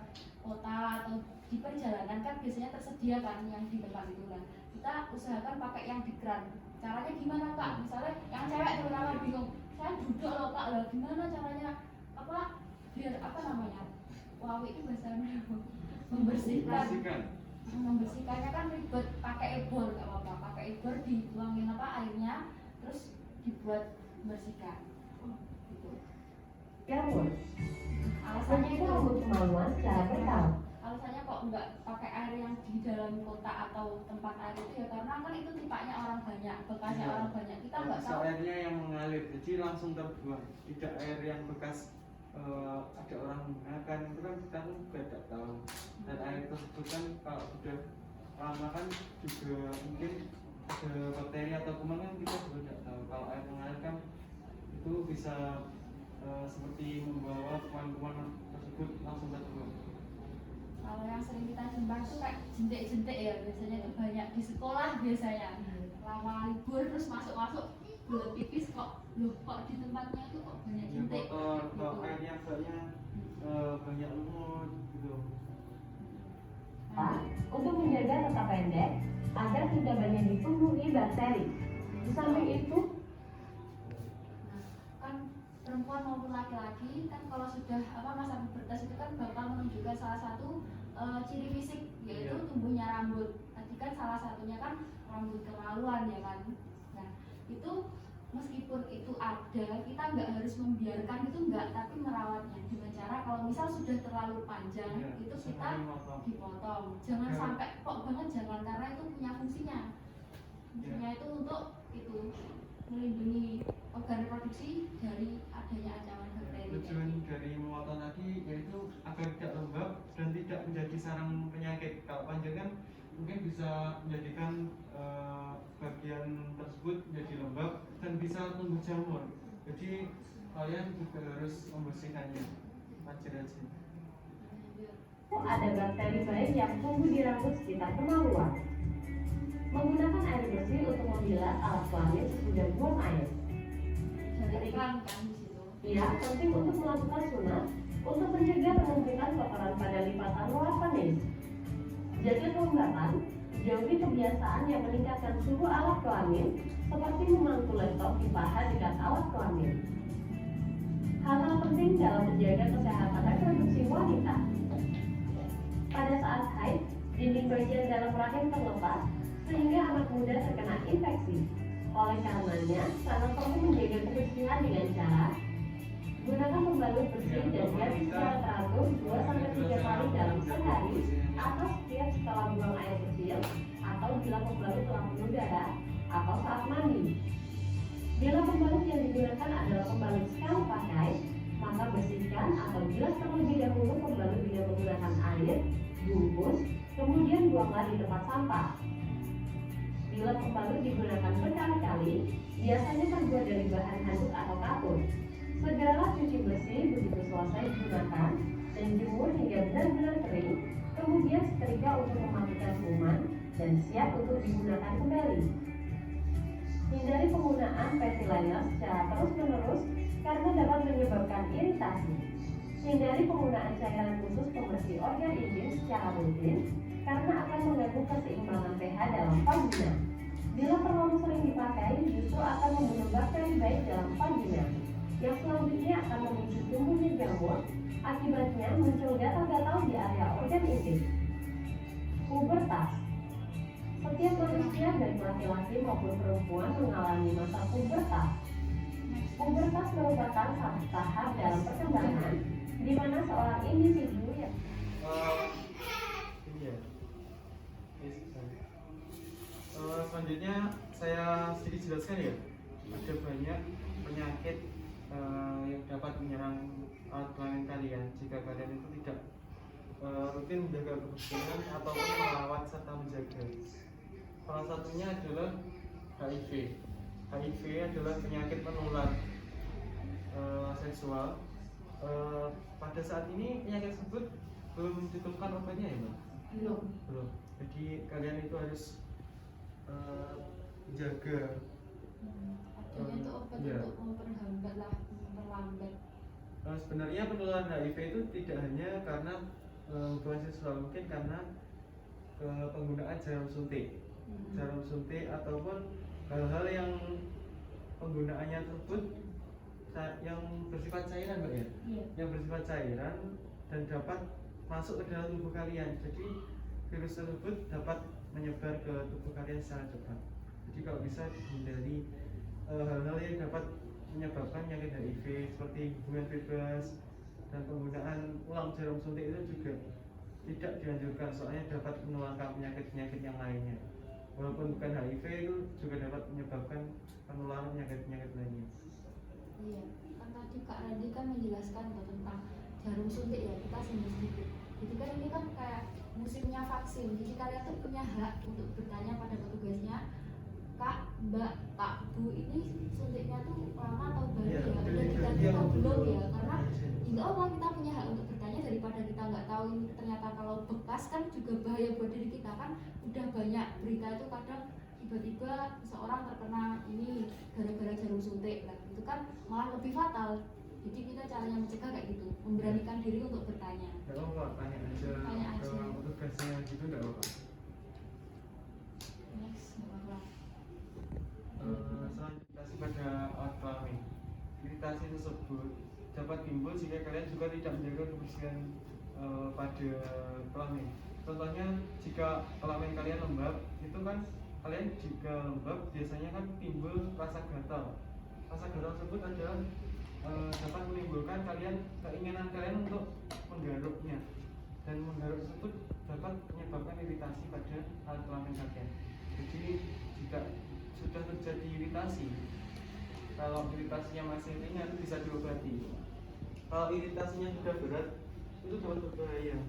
kota atau di perjalanan kan biasanya tersedia kan yang di tempat itu kan. Kita usahakan pakai yang di keran. Caranya gimana Kak? Misalnya yang cewek terutama bingung, saya duduk loh Kak, lah gimana caranya apa biar apa namanya? Wow, itu bahasanya membersihkan. Membersihkannya kan ribet, pakai ebor nggak apa-apa, pakai ebor dituangin apa airnya terus dibuat membersihkan gitu. jamur. Alasannya itu Rambut kemaluan secara berkala. alasannya kok nggak pakai air yang di dalam kota atau tempat air itu ya karena kan itu tipanya orang banyak, bekasnya orang banyak, kita nggak tahu. Airnya yang mengalir, jadi langsung terbuang, tidak air yang bekas ada orang menggunakan itu kan kita juga tidak tahu. Dan air tersebut kan kalau sudah lama kan juga mungkin ada bakteri atau kuman kan kita juga tidak tahu. Kalau air mengalir kan itu bisa seperti membawa kuman-kuman tersebut langsung terbuang. Kalau yang sering kita jumpa itu kayak jentik-jentik ya biasanya itu banyak di sekolah biasanya. lama libur terus masuk belet pipis kok di tempatnya itu kok banyak Ya, jentik kotor, gitu. kok airnya agaknya banyak lumut gitu. Untuk menjaga tetap pendek agar tidak banyak dipenuhi bakteri. Di samping itu, Kan perempuan maupun laki-laki kan kalau sudah masa pubertas itu kan bakal menunjukkan salah satu ciri fisik yaitu Iya. tumbuhnya rambut. Tadi kan salah satunya kan rambut kemaluan ya kan. Nah itu meskipun itu ada kita nggak harus membiarkan itu nggak, tapi merawatnya dengan cara kalau misal sudah terlalu panjang Iya, itu kita sampai motong. dipotong. Jangan Jangan. sampai kok banget, jangan, karena itu punya fungsinya. Fungsinya itu untuk itu melindungi organ reproduksi dari adanya ancaman bakteri. Tujuan dari memotong tadi yaitu agar tidak lembab dan tidak menjadi sarang penyakit. Kalau panjang kan mungkin bisa menjadikan bagian tersebut menjadi lembab dan bisa tumbuh jamur. Jadi kalian juga harus membersihkannya rajin-rajin. ada bakteri baik yang tumbuh di rambut sekitar kemaluan. Menggunakan air bersih untuk membilas alat kelamin sesudah buang air. Jadi iklan kan di situ. Ya, penting untuk melakukan sunat untuk mencegah penumpukan kotoran pada lipatan luar penis. Jaga kelembapan, jauhi kebiasaan yang meningkatkan suhu alat kelamin seperti memantul laptop di paha dekat alat kelamin. Hal-hal penting dalam menjaga kesehatan reproduksi wanita. Pada saat haid, dinding bagian dalam rahim terlepas sehingga anak muda terkena infeksi. Oleh karenanya, sangat perlu menjaga kebersihan dengan cara gunakan pembalut bersih dan ganti secara teratur 2-3 kali dalam sehari atau setiap setelah buang air kecil atau bila pembalut telah penuh darah atau saat mandi. Bila pembalut yang digunakan adalah pembalut sekali pakai, maka bersihkan atau bilas terlebih dahulu pembalut dengan menggunakan air, bungkus, kemudian buanglah di tempat sampah. Bila pembalut digunakan berkali-kali, biasanya terbuat dari bahan handuk atau katun. Segera cuci bersih begitu selesai digunakan dan jemur hingga benar-benar kering, kemudian setrika untuk mematikan kuman dan siap untuk digunakan kembali. Hindari penggunaan panty liner secara terus-menerus karena dapat menyebabkan iritasi. Hindari penggunaan cairan khusus pembersih organ intim secara rutin karena akan mengganggu keseimbangan pH dalam vagina. Bila terlalu sering dipakai, justru akan membunuh bakteri baik dalam vagina, yang selanjutnya akan memicu tumbuhnya jamur, akibatnya muncul gatal-gatal di area organ intim. Pubertas. Setiap manusia baik laki-laki maupun perempuan mengalami masa pubertas. Pubertas merupakan satu tahap dalam perkembangan di mana seorang individu yang Ini ya. Selanjutnya saya sedikit jelaskan ya. Ada banyak penyakit yang dapat menyerang alat kelamin kalian jika kalian itu tidak rutin menjaga kebersihan ataupun merawat serta menjaga. Salah satunya adalah HIV. HIV adalah penyakit menular seksual. Pada saat ini penyakit tersebut belum ditemukan obatnya ya, Mbak? Belum. Jadi kalian itu harus jaga. Adanya itu obat Iya. untuk memperlambat. Sebenarnya penularan HIV itu tidak hanya karena hubungan seksual, mungkin karena penggunaan jarum suntik, ataupun hal-hal yang penggunaannya tersebut yang bersifat cairan, Mbak ya? Iya. Yang bersifat cairan dan dapat masuk ke dalam tubuh kalian. Jadi virus tersebut dapat menyebar ke tubuh kalian secara cepat. Jadi kalau bisa hindari hal-hal yang dapat menyebabkan penyakit HIV seperti hubungan bebas dan penggunaan ulang jarum suntik itu juga tidak dianjurkan, soalnya dapat menularkan penyakit-penyakit yang lainnya. Walaupun bukan HIV itu juga dapat menyebabkan penularan penyakit-penyakit lainnya. Iya, kan tadi Kak Randy kan menjelaskan tentang jarum suntik ya, kita sedikit. Jadi kan ini kan kayak musimnya vaksin, jadi kalian tuh punya hak untuk bertanya pada petugasnya, Kak, Mbak, Pak, Bu, ini suntiknya tuh lama atau baru Iya, ya, udah betul. diganti Iya, atau belum betul. ya, karena insya Allah kita punya hak untuk bertanya daripada kita nggak tahu ini ternyata kalau bekas kan juga bahaya buat diri kita kan. Udah banyak berita itu kadang tiba-tiba seseorang terkena ini gara-gara jarum suntik, nah itu kan malah lebih fatal. Jadi kita caranya mencegah kayak gitu, memberanikan diri untuk bertanya. Nggak apa-apa, tanya aja Tanya ke aja. petugasnya gitu, nggak apa-apa. Next, nggak apa-apa. Selanjutnya pada alat kelamin. Iritasi tersebut dapat timbul jika kalian juga tidak menjaga kebersihan pada kelamin. Contohnya jika kelamin kalian lembab, itu kan kalian jika lembab biasanya kan timbul rasa gatal. Rasa gatal tersebut adalah dapat menimbulkan keinginan kalian untuk menggaruknya, dan menggaruk tersebut dapat menyebabkan iritasi pada alat kelamin kalian. Jadi jika sudah terjadi iritasi, kalau iritasinya masih ringan bisa diobati. Kalau iritasinya sudah berat, itu dapat berbahaya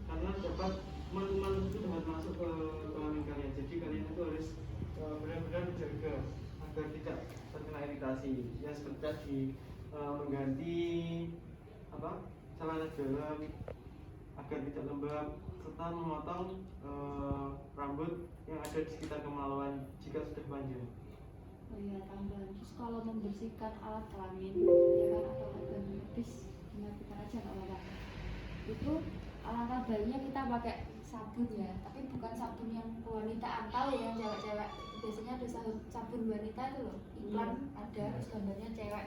karena dapat kuman-kuman itu dapat masuk ke kelamin kalian. Jadi kalian itu harus benar-benar menjaga agar tidak terkena iritasi. Ya seperti tadi, mengganti celana dalam agar tidak lembab, serta memotong rambut yang ada di sekitar kemaluan jika sudah panjang. Oh iya, tambahan. Terus kalau membersihkan alat kelamin, ya kan, atau organ medis, kita aja nggak apa-apa. Itu alangkah baiknya kita pakai sabun ya, tapi bukan sabun yang kewanitaan. Tahu ya, cewek-cewek biasanya ada sabun wanita itu loh, iklan ada terus gambarnya cewek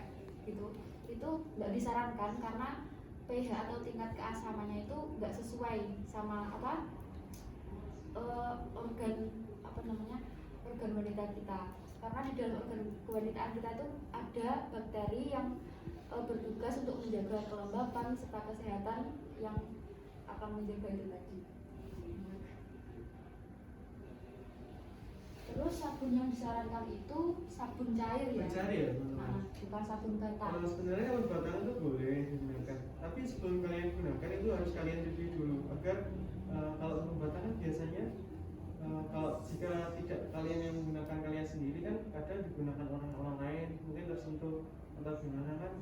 gitu. Itu nggak disarankan karena pH atau tingkat keasamannya itu nggak sesuai sama organ wanita kita. Karena di dalam organ kewanitaan kita itu ada bakteri yang bertugas untuk menjaga kelembapan serta kesehatan yang akan menjaga itu tadi. Terus sabun yang disarankan itu sabun cair ya? Mencari ya teman-teman. Nah, bukan sabun batang. Kalau sebenarnya sabun batang itu boleh digunakan, tapi sebelum kalian gunakan itu harus kalian cuci dulu agar kalau sabun batang kan biasanya kalau jika tidak kalian yang menggunakan kalian sendiri kan kadang digunakan orang lain, mungkin tersentuh atau gimana kan,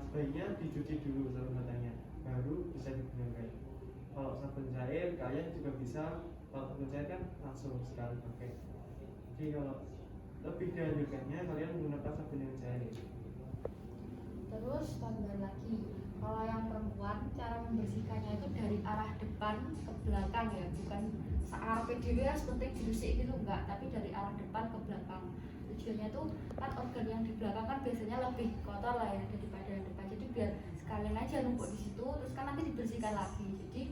sebaiknya dicuci dulu sabun batangnya baru bisa digunakan. Kalau sabun cair kalian juga bisa, kalau sabun cair kan langsung sekali pakai. Jadi kalau lebih dianjurkannya kalian menggunakan sabun yang cair. Terus tambahan lagi, kalau yang perempuan cara membersihkannya itu dari arah depan ke belakang ya, bukan searah PDW harus penting dibersih gitu enggak, tapi dari arah depan ke belakang. Tujuannya tuh kan organ yang di belakang kan biasanya lebih kotor lah ya daripada yang depan, jadi biar sekalian aja numpuk di situ, terus kan nanti dibersihkan lagi, jadi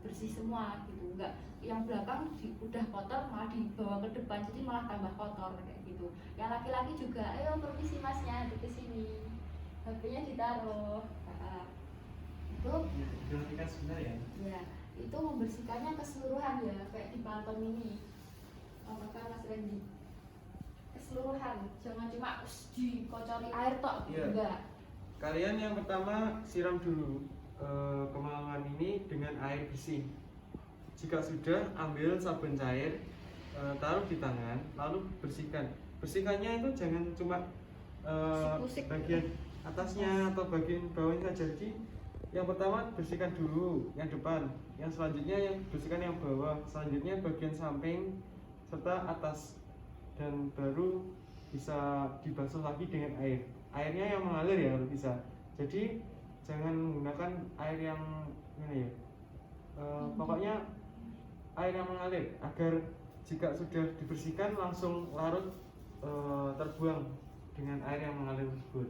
bersih semua gitu. Enggak yang belakang udah kotor malah dibawa ke depan, jadi malah tambah kotor kayak gitu. Yang laki-laki juga, ayo permisi masnya di sini, HP-nya ditaruh. Itu Diperhatikan sebentar ya. ya, itu membersihkannya keseluruhan ya, kayak di pantong ini. Apakah Mas Randy? Keseluruhan, jangan cuma dikocori air tok, Iya. enggak. Kalian yang pertama siram dulu kemaluan ini dengan air bersih. Jika sudah, ambil sabun cair, taruh di tangan, lalu bersihkan. Bersihkannya itu jangan cuma Sik-sik. bagian atasnya atau bagian bawahnya saja. Jadi yang pertama bersihkan dulu yang depan, yang selanjutnya yang bersihkan yang bawah, selanjutnya bagian samping serta atas, dan baru bisa dibasuh lagi dengan air. Airnya yang mengalir ya kalau bisa. Jadi jangan menggunakan air yang ini ya. Pokoknya air yang mengalir agar jika sudah dibersihkan langsung larut, terbuang dengan air yang mengalir tersebut.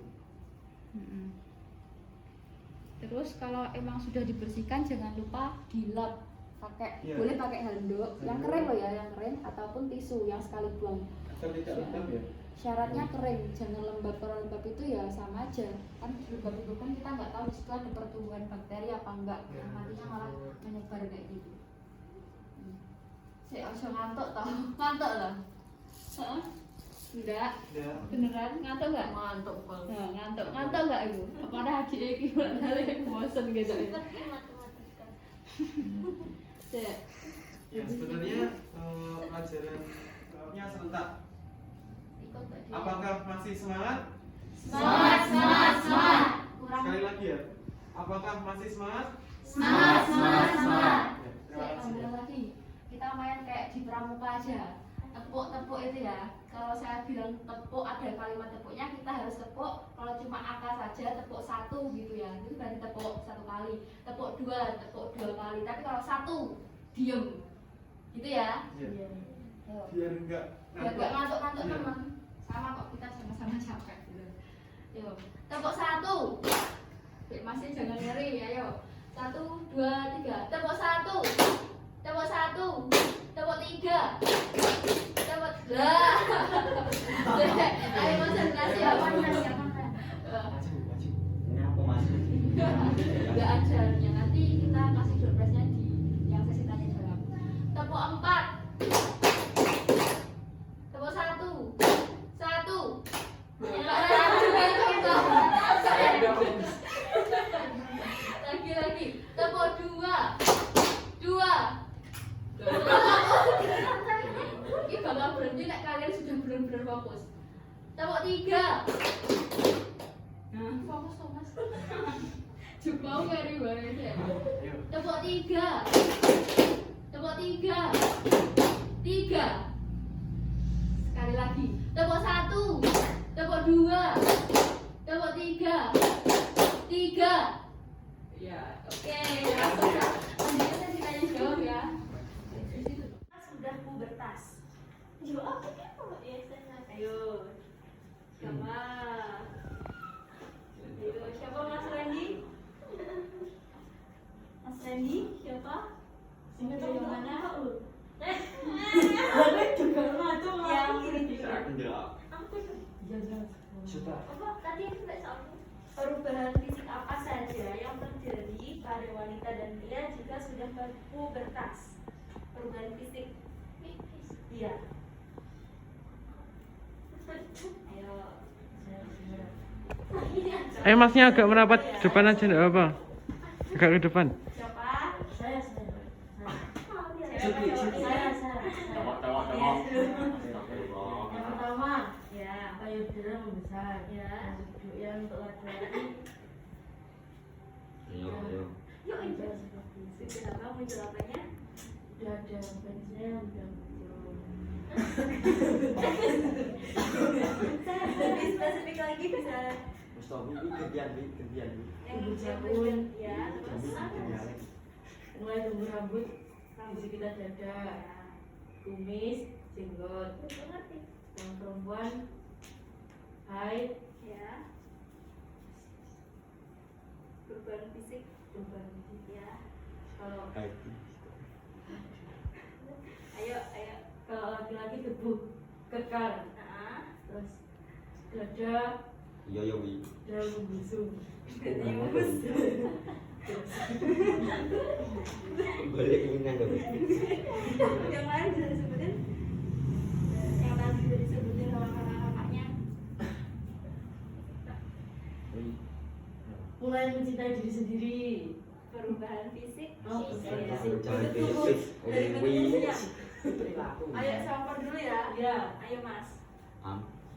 Terus kalau emang sudah dibersihkan jangan lupa dilap pakai, Iya. boleh pakai handuk yang kering loh ya, yang kering ataupun tisu yang sekali buang. Agar tidak lembab ya. Syaratnya kering, jangan lembab. Kalau lembab itu ya sama aja kan, lembab itu kan kita nggak tahu di situ ada pertumbuhan bakteri apa enggak, yang nantinya malah menyebar kayak gitu. Saya usah ngantuk tau, ngantuk lah. Enggak, Ya. beneran ngantuk nggak? Ngantuk banget. Nah, ngantuk nggak itu? Apa ada adik iki bolak-balik bosen gitu ya? matematika. Cek. Ya sebenarnya pelajarannya serentak. Ikut tadi. Apakah masih semangat? Semangat, semangat, semangat. Kurang. Sekali lagi ya. Apakah masih semangat? Semangat, semangat, semangat. Ya, terima Cek, kasih. ambil lagi. Kita main kayak di pramuka aja. tepuk itu ya. Kalau saya bilang tepuk, ada kalimat tepuknya, kita harus tepuk. Kalau cuma angka saja tepuk 1 gitu ya, itu berarti tepuk 1 kali. Tepuk 2, tepuk 2 kali. Tapi kalau 1 diem gitu ya. Iya. Ayo. Biar enggak Biar gak ngantuk-ngantuk Iya. teman. Sama kok, kita sama-sama capek gitu. Yuk, tepuk 1. Masih jangan nyeri, ayo. 1, 2, 3. Tepuk 1. Tepuk 1. Tepuk 3. Tepuk lah. Ayo konsentrasi apa nih? Ini apa masuk? Gak ajarnya, nanti kita kasih door prize-nya di yang sesi tanya jawab. Tepuk 4. Tepuk 1. 1. Lagi. Tepuk 2. 2. Ini bakal berhenti nek kalian sudah benar-benar fokus. Tepuk 3. Nah, fokus Thomas. Juga mau ngeri banget ya. Tepuk 3. Tepuk 3. 3. Sekali lagi. Tepuk 1. Tepuk 2. Tepuk 3. 3. Ya, oke. Lanjut sesi tanya jawab ya. Sudah pubertas. Jawab apa ya saya? Ayo. Siapa? Ayo, siapa Mas Randy? Mas Randy, siapa? Sini dari mana? Gue juga macam yang ini. Sudah. Apa tadi sampai soal perubahan fisik apa saja yang terjadi pada wanita dan pria jika sudah pubertas? Perubahan fisik. Iya. Ayo. Masnya agak merapat depan aja enggak apa. Agak ke depan. Siapa? Saya. Yang pertama, Ya. payudara membesar. Ya. Yang untuk laki-laki. Yuk ini. Sudah apa muncul apanya? Dada penisnya udah muncul. Lebih spesifik lagi bisa Gantian. yang bagian ya terus Mulai tumbuh rambut di sekitar dada, kumis, jenggot. Yang perempuan haid, ya perubahan fisik perubahan fisik. ya. Kalau Ayo. kalau laki-laki debu kekar, Nah, terus dada daun membusung. yang bagus. Yang lain bisa disebutin? Yang tadi bisa disebutin sama kakak-kakaknya. Mulai mencintai diri sendiri. Perubahan fisik. Oh, Iya. perubahan Itu dari bentuknya. Perilaku. Ayo sampel dulu ya. Ya, Ayo Mas.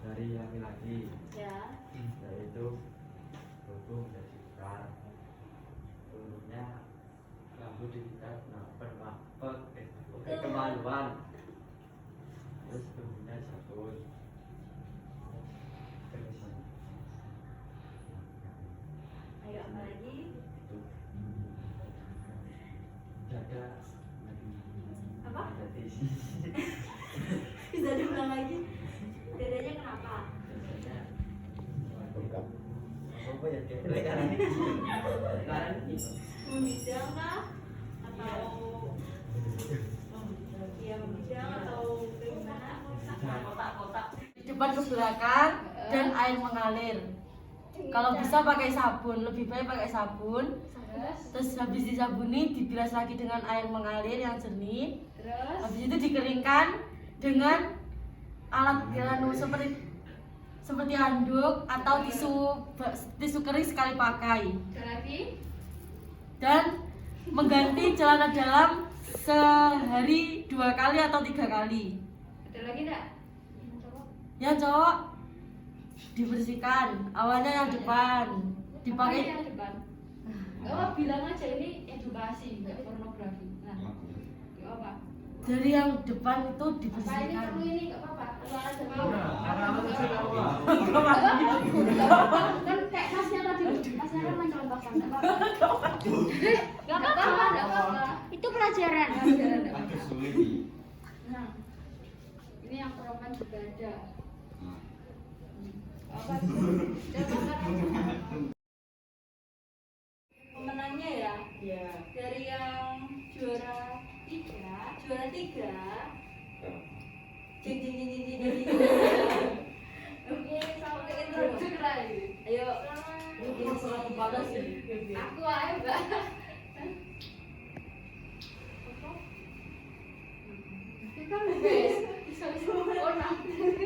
Dari laki-laki Ya. yaitu tubuh dan sikap. Turunnya rambut di sekitar kemaluan. Terus tubuhnya sabun. Ayo apa lagi? Dada Apa? jadi Bisa diulang lagi? Dadanya kenapa? apa ya kayak Membidang kah? Atau ya membidang atau bagaimana? kotak-kotak di depan ke belakang dan air mengalir. Kalau bisa pakai sabun, lebih baik pakai sabun. Terus habis disabuni dibilas lagi dengan air mengalir yang jernih. Terus Habis itu dikeringkan dengan alat seperti handuk atau tisu kering sekali pakai. lagi. Dan mengganti celana dalam sehari 2 kali atau 3 kali. Ada lagi enggak? Yang cowok dibersihkan, awalnya yang depan Apa dipakai yang depan? Oh, bilang aja ini edukasi, enggak pornografi. Nah, ya apa? dari yang depan itu Apa ini dibersihkan. perlu ini nggak apa-apa? Kalau ada Nah, karena aku Nggak juga apa-apa. Kan kayak masnya tadi, masnya kan mencontohkan nggak apa-apa. Gak apa-apa. Nggak apa-apa. Itu pelajaran. Pelajaran nggak apa-apa. Nah, ini yang perempuan juga ada. Apa sih? Pemenangnya ya? Iya. Dari yang juara 3. Jeng jeng jeng jeng jeng jeng. Oke, sampai introduksi lagi. Ayo. Ini serah kepada sih. Aku aja, Mbak. Kita bebas. Bisa orang.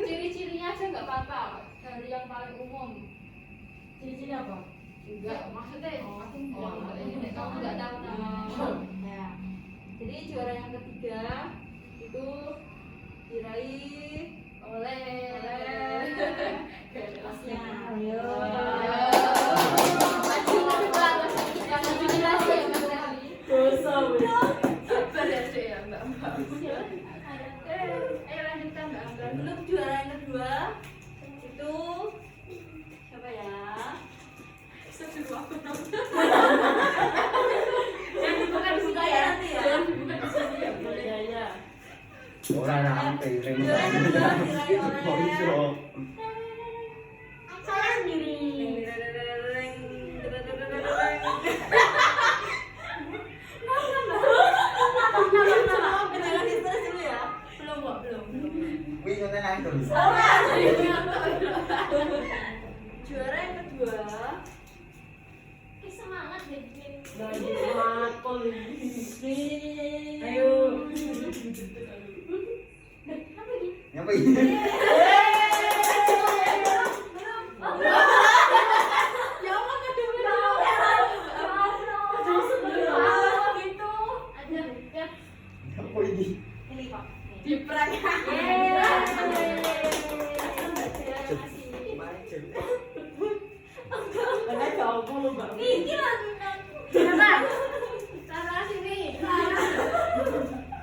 Ciri-cirinya aja nggak apa-apa. Dari yang paling umum. Ciri-ciri apa? Enggak, maksudnya aku ini kamu nggak tahu nama. Ya. Jadi juara yang ketiga itu diraih oleh kelasnya. Ayo. Maju lebih bagus. Maju lagi ya Mas Ali. Dosa, Sabar ya Dek ya Mbak. Ayo lanjutkan Mbak Angga. Untuk juara yang kedua itu siapa ya? Yang dibuka di sini ya nanti ya. Yang dibuka di sini ya. Iya, iya. Orang nanti Juara yang kedua diraih oleh Saya sendiri. Jangan histeris dulu ya. Belum kok, belum. Wih, nonton aku tuh. Juara yang kedua Semangat deh. Lagi semangat polisi. Ayo. Nyapa ini? ya Allah kedua gitu Ada ya. Nyapa ini? ini Pak di prank Karena jauh dulu, Mbak. ini lagi Kenapa? Sarah sini.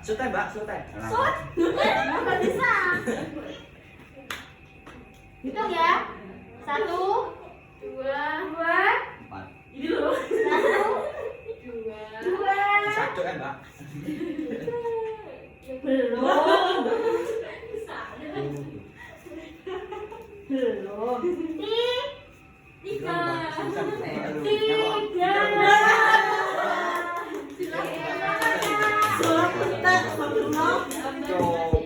Sutai, Mbak, sutai. Nggak bisa. Hitung ya. 1, 2, Empat. Ini loh. 1, 2. Satu kan, Mbak? Belum. Belum. Tiga. Surat kita satu nol. Tuh.